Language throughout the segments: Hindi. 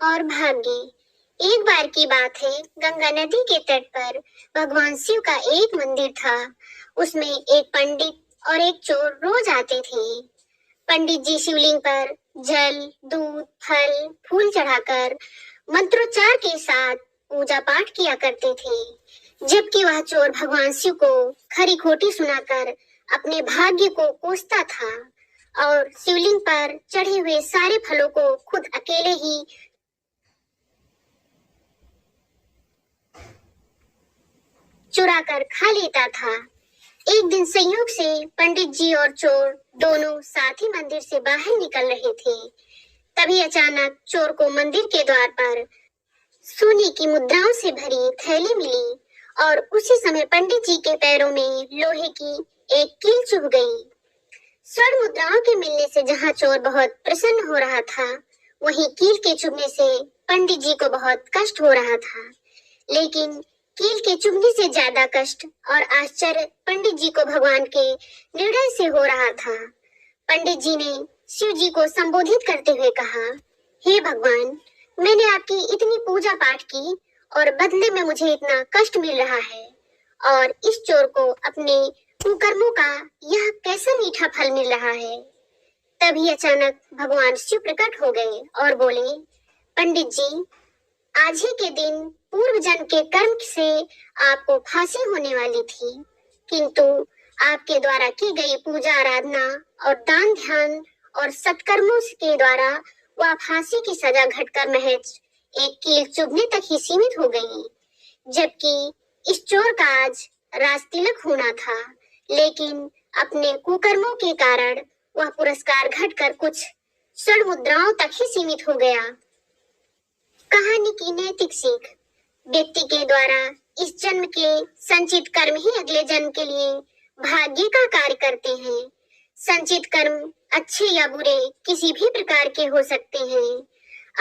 और भाग्य। एक बार की बात है, गंगा नदी के तट पर भगवान शिव का एक मंदिर था। उसमें एक पंडित और एक चोर रोज आते थे। पंडित जी शिवलिंग पर जल, दूध, फल, फूल चढ़ाकर मंत्रोच्चार के साथ पूजा पाठ किया करते थे, जबकि वह चोर भगवान शिव को खरी खोटी सुनाकर अपने भाग्य को कोसता था और शिवलिंग पर चढ़े हुए सारे फलों को खुद अकेले ही चुरा कर खा लेता था। एक दिन संयोग से पंडित जी और चोर दोनों साथ ही मंदिर से बाहर निकल रहे थे। तभी अचानक चोर को मंदिर के द्वार पर सोने की मुद्राओं से भरी थैली मिली और उसी समय पंडित जी के पैरों में लोहे की एक कील चुभ गई। स्वर्ण मुद्राओं के मिलने से जहां चोर बहुत प्रसन्न हो रहा था, वहीं कील के चुभने से पंडित जी को बहुत कष्ट हो रहा था। लेकिन कील के चुभने से ज्यादा कष्ट और आश्चर्य पंडित जी को भगवान के निर्णय से हो रहा था। पंडित जी ने शिव जी को संबोधित करते हुए कहा, हे भगवान, मैंने आपकी इतनी पूजा पाठ की और बदले में मुझे इतना कष्ट मिल रहा है, और इस चोर को अपने कुकर्मों का यह कैसा मीठा फल मिल रहा है। तभी अचानक भगवान शिव प्रकट हो गए और बोले, पंडित जी, आज ही के दिन पूर्व जन्म के कर्म से आपको फांसी होने वाली थी, किंतु आपके द्वारा की गई पूजा आराधना और दान ध्यान और सत्कर्मों के द्वारा वह फांसी की सजा घटकर महज एक कील चुभने तक ही सीमित हो गई। जबकि इस चोर का आज राज तिलक होना था, लेकिन अपने कुकर्मों के कारण वह पुरस्कार घटकर कुछ स्वर्ण मुद्राओं तक ही सीमित हो गया। कहानी की नैतिक सीख, व्यक्ति के द्वारा इस जन्म के संचित कर्म ही अगले जन्म के लिए भाग्य का कार्य करते हैं। संचित कर्म अच्छे या बुरे किसी भी प्रकार के हो सकते हैं।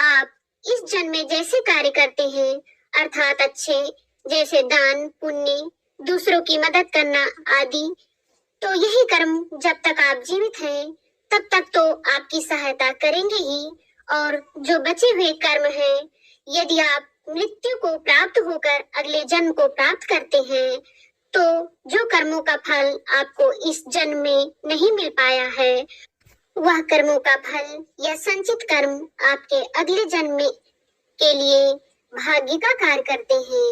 आप इस जन्म में जैसे कार्य करते हैं, अर्थात अच्छे जैसे दान, पुण्य, दूसरों की मदद करना आदि, तो यही कर्म जब तक आप जीवित हैं तब तक तो आपकी सहायता करेंगे ही। और जो बचे हुए कर्म हैं, यदि आप मृत्यु को प्राप्त होकर अगले जन्म को प्राप्त करते हैं, तो जो कर्मों का फल आपको इस जन्म में नहीं मिल पाया है, वह कर्मों का फल या संचित कर्म आपके अगले जन्म में के लिए भाग्य का कार्य करते हैं।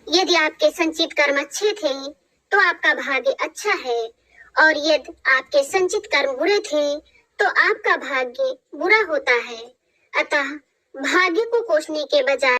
यदि आपके संचित कर्म अच्छे थे तो आपका भाग्य अच्छा है, और यदि आपके संचित कर्म बुरे थे तो आपका भाग्य बुरा होता है। अतः भाग्य को कोसने के बजाय